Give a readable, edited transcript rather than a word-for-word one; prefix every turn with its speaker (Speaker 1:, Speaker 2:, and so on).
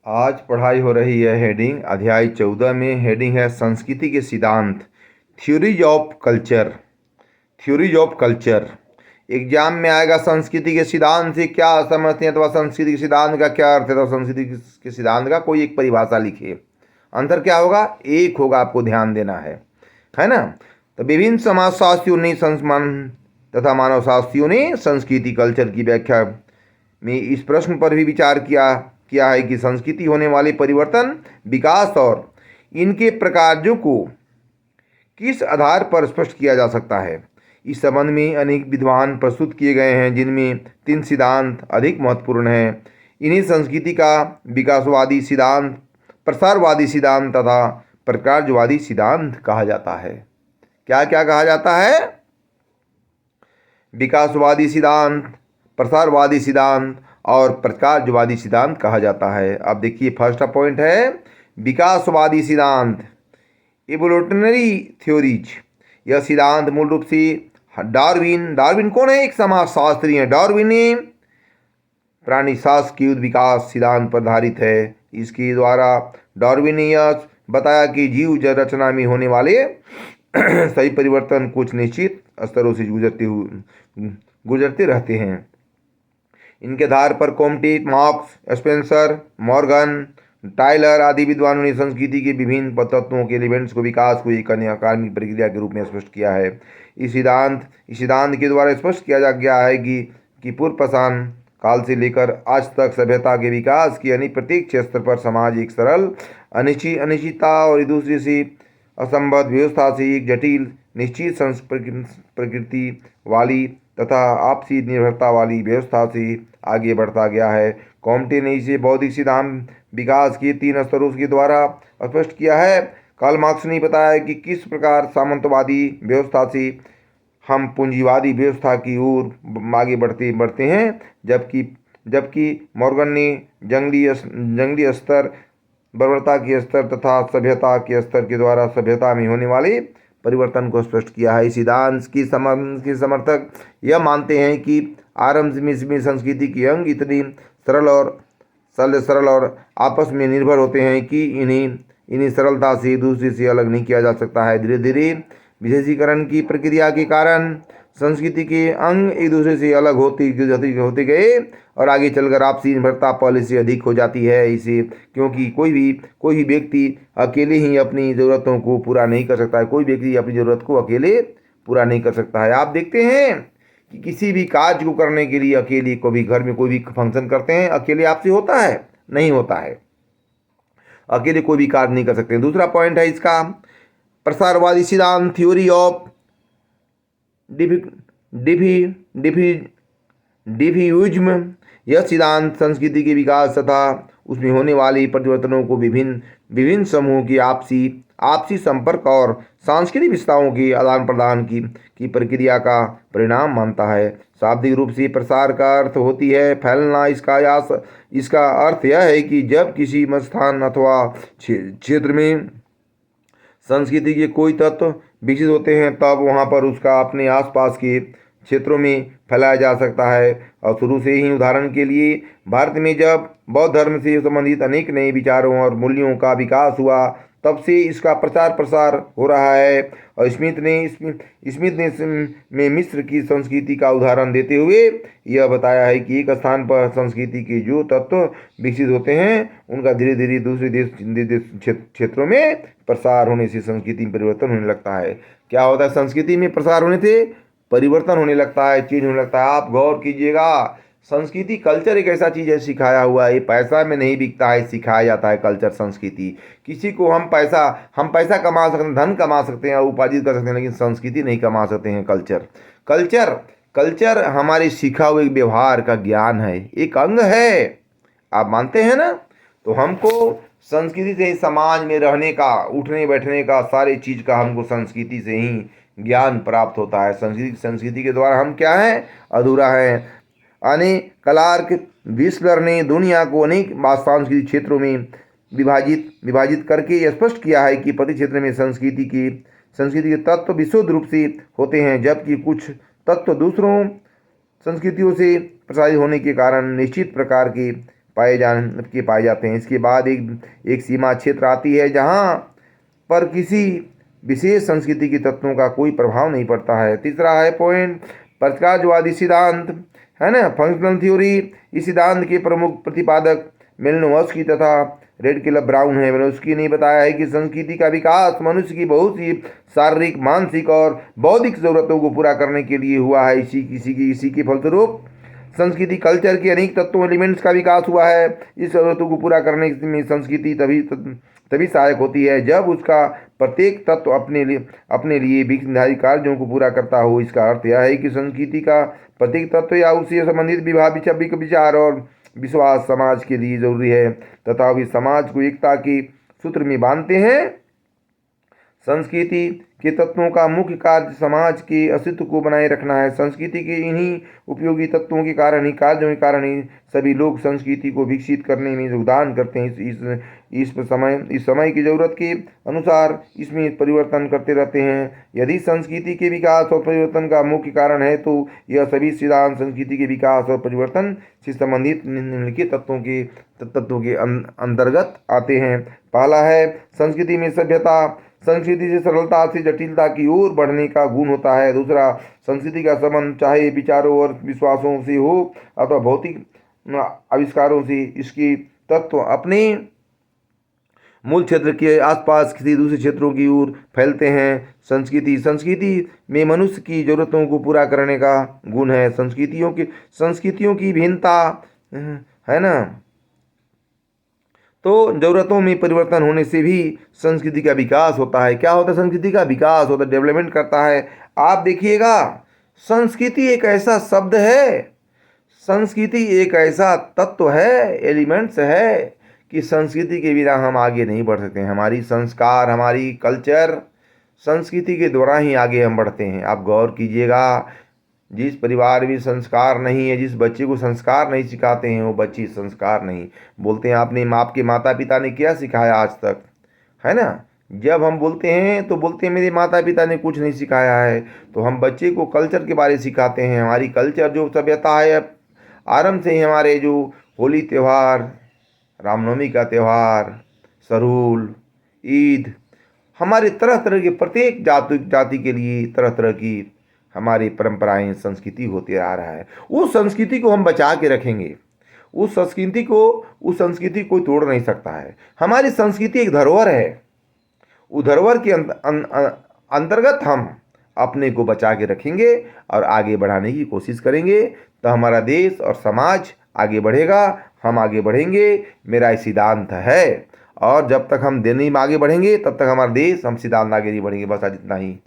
Speaker 1: आज पढ़ाई हो रही है हेडिंग अध्याय 14 में। हेडिंग है संस्कृति के सिद्धांत, theories of culture. Theories of culture exam में आएगा। संस्कृति के सिद्धांत से क्या समझते हैं, अथवा संस्कृति के सिद्धांत का क्या अर्थ है, तो संस्कृति के सिद्धांत का कोई एक परिभाषा लिखिए। अंतर क्या होगा? एक होगा, आपको ध्यान देना है ना। तो विभिन्न समाजशास्त्रियों ने तथा मानव शास्त्रियों ने संस्कृति कल्चर की व्याख्या में इस प्रश्न पर भी विचार किया है कि संस्कृति होने वाले परिवर्तन, विकास और इनके प्रकार्यों को किस आधार पर स्पष्ट किया जा सकता है। इस संबंध में अनेक विद्वान प्रस्तुत किए गए हैं, जिनमें 3 सिद्धांत अधिक महत्वपूर्ण हैं। इन्हीं संस्कृति का विकासवादी सिद्धांत, प्रसारवादी सिद्धांत तथा प्रकार्यवादी सिद्धांत कहा जाता है। क्या क्या कहा जाता है? विकासवादी सिद्धांत, प्रसारवादी सिद्धांत और प्रकार्यवादी सिद्धांत कहा जाता है। अब देखिए, फर्स्ट पॉइंट है विकासवादी सिद्धांत, इवोल्यूशनरी थ्योरीज। यह सिद्धांत मूल रूप से डार्विन कौन है? एक समाजशास्त्री हैं। डार्विन ने प्राणी शास्त्र की विकास सिद्धांत पर आधारित है। इसके द्वारा डार्विन ने यह बताया कि जीव रचना में होने वाले सही परिवर्तन कुछ निश्चित स्तरों से गुजरते रहते हैं। इनके आधार पर Comte, Marx, Spencer, Morgan, Tylor आदि विद्वानों ने संस्कृति के विभिन्न तत्वों के एलिमेंट्स को विकास को एक अकार्मिक प्रक्रिया के रूप में स्पष्ट किया है। इस सिद्धांत के द्वारा स्पष्ट किया जा गया है कि पूर्व पाषाण काल से लेकर आज तक सभ्यता के विकास की प्रत्येक स्तर पर समाज एक सरल अनिश्चितता और दूसरे से असंबद्ध व्यवस्था से एक जटिल निश्चित प्रकृति वाली तथा आपसी निर्भरता वाली व्यवस्था से आगे बढ़ता गया है। कॉम्टे ने इसे बौद्धिक सिद्धांत विकास के 3 स्तरों के द्वारा स्पष्ट किया है। कार्ल मार्क्स ने बताया कि किस प्रकार सामंतवादी व्यवस्था से हम पूंजीवादी व्यवस्था की ओर आगे बढ़ते हैं, जबकि मॉर्गन ने जंगली स्तर, बर्बरता के स्तर तथा सभ्यता के स्तर के द्वारा सभ्यता में होने वाले परिवर्तन को स्पष्ट किया है। इस सिद्धांत की समर्थक यह मानते हैं कि आरंभ में संस्कृति के अंग इतनी सरल और आपस में निर्भर होते हैं कि इन्हीं सरलता से दूसरे से अलग नहीं किया जा सकता है। धीरे धीरे विशेषीकरण की प्रक्रिया के कारण संस्कृति के अंग एक दूसरे से अलग होते गए और आगे चलकर आपसी निर्भरता पहले से अधिक हो जाती है। इसे क्योंकि कोई भी व्यक्ति अकेले ही अपनी ज़रूरतों को पूरा नहीं कर सकता है। कोई व्यक्ति अपनी ज़रूरत को अकेले पूरा नहीं कर सकता है। आप देखते हैं कि किसी भी कार्य को करने के लिए अकेले, को भी घर में कोई भी फंक्शन करते हैं, अकेले आपसे होता है? नहीं होता है। अकेले कोई भी कार्य नहीं कर सकते। दूसरा पॉइंट है इसका प्रसारवादी सिद्धांत, थ्योरी ऑफ डिफ्यूजम। यह सिद्धांत संस्कृति के विकास तथा उसमें होने वाले परिवर्तनों को विभिन्न समूहों की आपसी संपर्क और सांस्कृतिक विशेषताओं के आदान प्रदान की प्रक्रिया का परिणाम मानता है। शाब्दिक रूप से प्रसार का अर्थ होती है फैलना। इसका अर्थ यह है कि जब किसी स्थान अथवा क्षेत्र में संस्कृति के कोई तत्व विकसित होते हैं, तब वहाँ पर उसका अपने आसपास के क्षेत्रों में फैलाया जा सकता है। और शुरू से ही, उदाहरण के लिए, भारत में जब बौद्ध धर्म से संबंधित अनेक नए विचारों और मूल्यों का विकास हुआ, तब से इसका प्रसार हो रहा है। और स्मिथ ने मिस्र की संस्कृति का उदाहरण देते हुए यह बताया है कि एक स्थान पर संस्कृति के जो तत्व विकसित होते हैं, उनका धीरे धीरे दूसरे क्षेत्रों में प्रसार होने से संस्कृति में परिवर्तन होने लगता है। क्या होता है? संस्कृति में प्रसार होने से परिवर्तन होने लगता है, चेंज होने लगता है। आप गौर कीजिएगा, संस्कृति कल्चर एक ऐसा चीज़ है सिखाया हुआ है। ये पैसा में नहीं बिकता है, सिखाया जाता है कल्चर, संस्कृति। किसी को हम पैसा कमा सकते हैं, धन कमा सकते हैं, उपार्जित कर सकते हैं, लेकिन संस्कृति नहीं कमा सकते हैं। कल्चर हमारे सीखा हुए व्यवहार का ज्ञान है, एक अंग है। आप मानते हैं ना? तो हमको संस्कृति से ही समाज में रहने का, उठने बैठने का, सारी चीज़ का हमको संस्कृति से ही ज्ञान प्राप्त होता है। संस्कृति के द्वारा हम क्या हैं? अधूरा हैं। क्लार्क विस्लर ने दुनिया को अनेक सांस्कृतिक क्षेत्रों में विभाजित करके यह स्पष्ट किया है कि प्रति क्षेत्र में संस्कृति के तत्व विशुद्ध रूप से होते हैं, जबकि कुछ तत्व दूसरों संस्कृतियों से प्रसारित होने के कारण निश्चित प्रकार के पाए जाते हैं। इसके बाद एक सीमा क्षेत्र आती है जहाँ पर किसी विशेष संस्कृति के तत्वों का कोई प्रभाव नहीं पड़ता है। तीसरा है पॉइंट प्रकाशवादी सिद्धांत, है ना, फंक्शनल थ्योरी। इस सिद्धांत के प्रमुख प्रतिपादक मेलिनोवस्की तथा रेडक्लिफ ब्राउन है। मेलिनोवस्की ने बताया है कि संस्कृति का विकास मनुष्य की बहुत सी शारीरिक, मानसिक और बौद्धिक जरूरतों को पूरा करने के लिए हुआ है। इसी के फलस्वरूप संस्कृति कल्चर के अनेक तत्वों एलिमेंट्स का विकास हुआ है। इस जरूरतों को पूरा करने में संस्कृति तभी सहायक होती है जब उसका प्रत्येक तत्व अपने लिए निर्धारित कार्यों को पूरा करता हो। इसका अर्थ यह है कि संस्कृति का प्रत्येक तत्व या उससे संबंधित विचार और विश्वास समाज के लिए जरूरी है तथा वे समाज को एकता के सूत्र में बांधते हैं। संस्कृति के तत्वों का मुख्य कार्य समाज के अस्तित्व को बनाए रखना है। संस्कृति के इन्हीं उपयोगी तत्वों के कारण ही, कार्यों के कारण ही सभी लोग संस्कृति को विकसित करने में योगदान करते हैं। इस समय की जरूरत के अनुसार इसमें परिवर्तन करते रहते हैं। यदि संस्कृति के विकास और परिवर्तन का मुख्य कारण है तो यह सभी सिद्धांत संस्कृति के विकास और परिवर्तन से संबंधित निम्नलिखित तत्वों के अंतर्गत आते हैं। पहला है संस्कृति में सभ्यता। संस्कृति से सरलता से जटिलता की ओर बढ़ने का गुण होता है। दूसरा, संस्कृति का संबंध चाहे विचारों और विश्वासों से हो अथवा भौतिक आविष्कारों से, इसके तत्व अपने मूल क्षेत्र के आसपास किसी दूसरे क्षेत्रों की ओर फैलते हैं। संस्कृति में मनुष्य की जरूरतों को पूरा करने का गुण है। संस्कृतियों की भिन्नता, है ना, तो जरूरतों में परिवर्तन होने से भी संस्कृति का विकास होता है। क्या होता है? संस्कृति का विकास होता है, डेवलपमेंट करता है। आप देखिएगा, संस्कृति एक ऐसा शब्द है, संस्कृति एक ऐसा तत्व है, एलिमेंट्स है कि संस्कृति के बिना हम आगे नहीं बढ़ सकते हैं। हमारी संस्कार, हमारी कल्चर, संस्कृति के द्वारा ही आगे हम बढ़ते हैं। आप गौर कीजिएगा, जिस परिवार में संस्कार नहीं है, जिस बच्चे को संस्कार नहीं सिखाते हैं, वो बच्चे संस्कार नहीं। बोलते हैं आपके माता पिता ने क्या सिखाया आज तक, है ना। जब हम बोलते हैं तो बोलते हैं मेरे माता पिता ने कुछ नहीं सिखाया है। तो हम बच्चे को कल्चर के बारे में सिखाते हैं। हमारी कल्चर जो सभ्यता है, आरंभ से ही हमारे जो होली त्यौहार, रामनवमी का त्यौहार, सरूल, ईद, हमारे तरह तरह के प्रत्येक जाति के लिए तरह तरह की हमारी परंपराएं, संस्कृति होती आ रहा है। उस संस्कृति को हम बचा के रखेंगे। उस संस्कृति कोई तोड़ नहीं सकता है। हमारी संस्कृति एक धरोहर है। उस धरोहर के अंतर्गत हम अपने को बचा के रखेंगे और आगे बढ़ाने की कोशिश करेंगे, तो हमारा देश और समाज आगे बढ़ेगा, हम आगे बढ़ेंगे। मेरा ये सिद्धांत है। और जब तक हम नहीं आगे बढ़ेंगे तब तक हमारा देश, हम सिद्धांत आगे नहीं बढ़ेंगे। बस आज इतना ही।